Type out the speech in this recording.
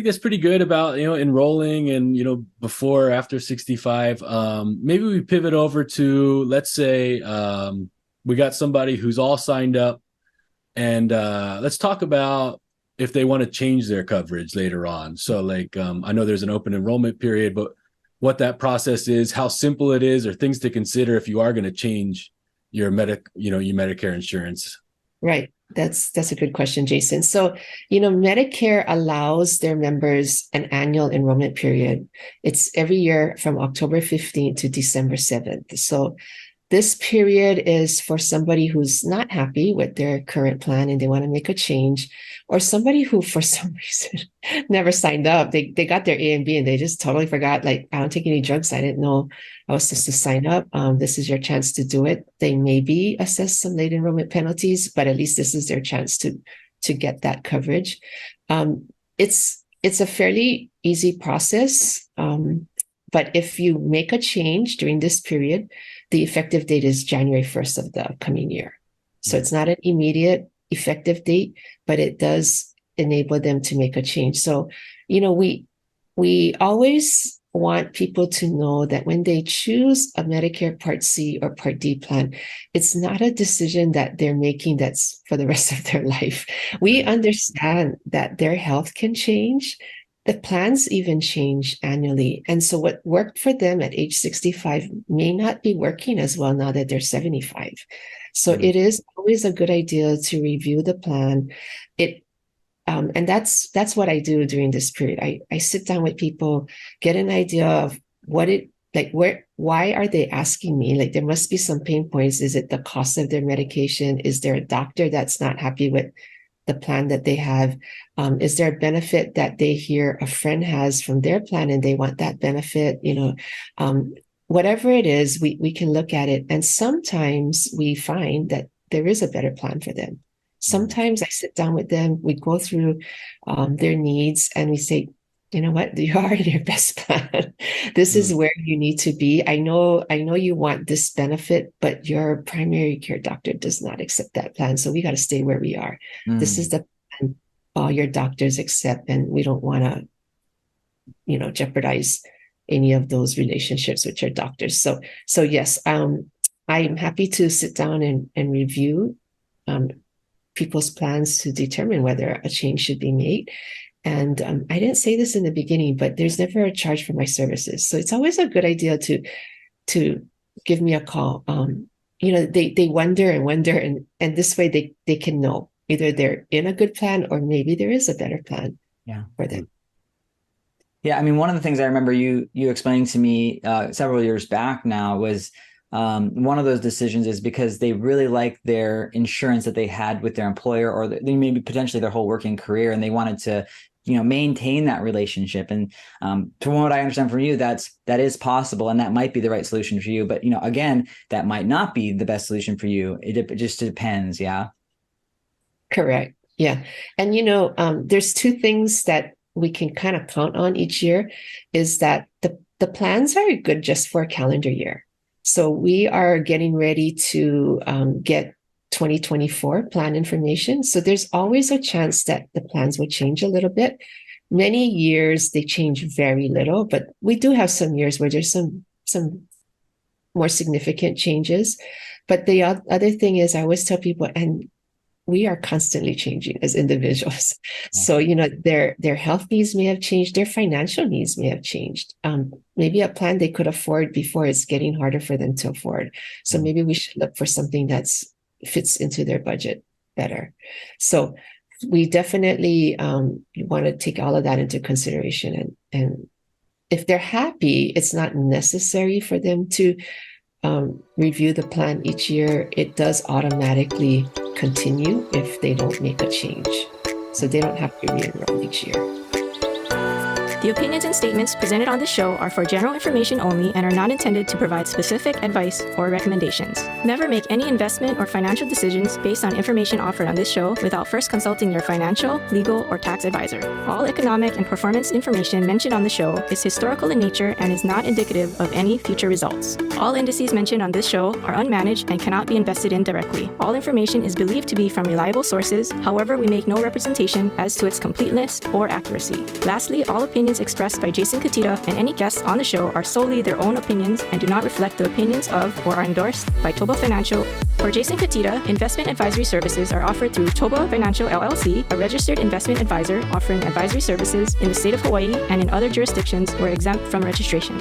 think that's pretty good about, enrolling and, before, after 65. Maybe we pivot over to, let's say, we got somebody who's all signed up, and let's talk about if they want to change their coverage later on. So like, I know there's an open enrollment period, but what that process is, how simple it is, or things to consider if you are going to change your your Medicare insurance. Right. That's a good question, Jason. So, Medicare allows their members an annual enrollment period. It's every year from October 15th to December 7th. So this period is for somebody who's not happy with their current plan and they want to make a change, or somebody who, for some reason, never signed up. They got their A and B and they just totally forgot, like, I don't take any drugs. I didn't know I was supposed to sign up. This is your chance to do it. They may be assessed some late enrollment penalties, but at least this is their chance to get that coverage. It's a fairly easy process. But if you make a change during this period, the effective date is January 1st of the coming year. So it's not an immediate effective date, but it does enable them to make a change. So, we always want people to know that when they choose a Medicare Part C or Part D plan, it's not a decision that they're making that's for the rest of their life. We understand that their health can change. The plans even change annually. And so what worked for them at age 65 may not be working as well now that they're 75. So it is always a good idea to review the plan. And that's what I do during this period. I sit down with people, get an idea of why are they asking me? Like, there must be some pain points. Is it the cost of their medication? Is there a doctor that's not happy with the plan that they have? Is there a benefit that they hear a friend has from their plan and they want that benefit? Whatever it is, we can look at it. And sometimes we find that there is a better plan for them. Sometimes I sit down with them, we go through their needs, and we say, you know what, you are in your best plan. This is where you need to be. I know you want this benefit, but your primary care doctor does not accept that plan. So we got to stay where we are. This is the plan all your doctors accept, and we don't want to, jeopardize any of those relationships with your doctors. So yes, I'm happy to sit down and review people's plans to determine whether a change should be made. And I didn't say this in the beginning, but there's never a charge for my services. So it's always a good idea to give me a call. They wonder and this way they can know either they're in a good plan or maybe there is a better plan for them. Yeah, I mean, one of the things I remember you explaining to me several years back now was one of those decisions is because they really like their insurance that they had with their employer, or they maybe potentially their whole working career, and they wanted to, maintain that relationship. And from what I understand from you, that is possible, and that might be the right solution for you. But again, that might not be the best solution for you. It just depends. Yeah. Correct. Yeah, and there's two things that we can kind of count on each year, is that the plans are good just for a calendar year. So we are getting ready to get 2024 plan information. So there's always a chance that the plans will change a little bit. Many years they change very little, but we do have some years where there's some more significant changes. But the other thing is, I always tell people, and we are constantly changing as individuals. So, their health needs may have changed, their financial needs may have changed. Maybe a plan they could afford before is getting harder for them to afford. So maybe we should look for something that fits into their budget better. So we definitely want to take all of that into consideration. And if they're happy, it's not necessary for them to review the plan each year. It does automatically continue if they don't make a change. So they don't have to re-enroll each year. The opinions and statements presented on this show are for general information only and are not intended to provide specific advice or recommendations. Never make any investment or financial decisions based on information offered on this show without first consulting your financial, legal, or tax advisor. All economic and performance information mentioned on the show is historical in nature and is not indicative of any future results. All indices mentioned on this show are unmanaged and cannot be invested in directly. All information is believed to be from reliable sources. However, we make no representation as to its completeness or accuracy. Lastly, all opinions expressed by Jason Cutitta and any guests on the show are solely their own opinions and do not reflect the opinions of or are endorsed by ToBA Financial. For Jason Cutitta, investment advisory services are offered through ToBA Financial LLC, a registered investment advisor offering advisory services in the state of Hawaii and in other jurisdictions where exempt from registration.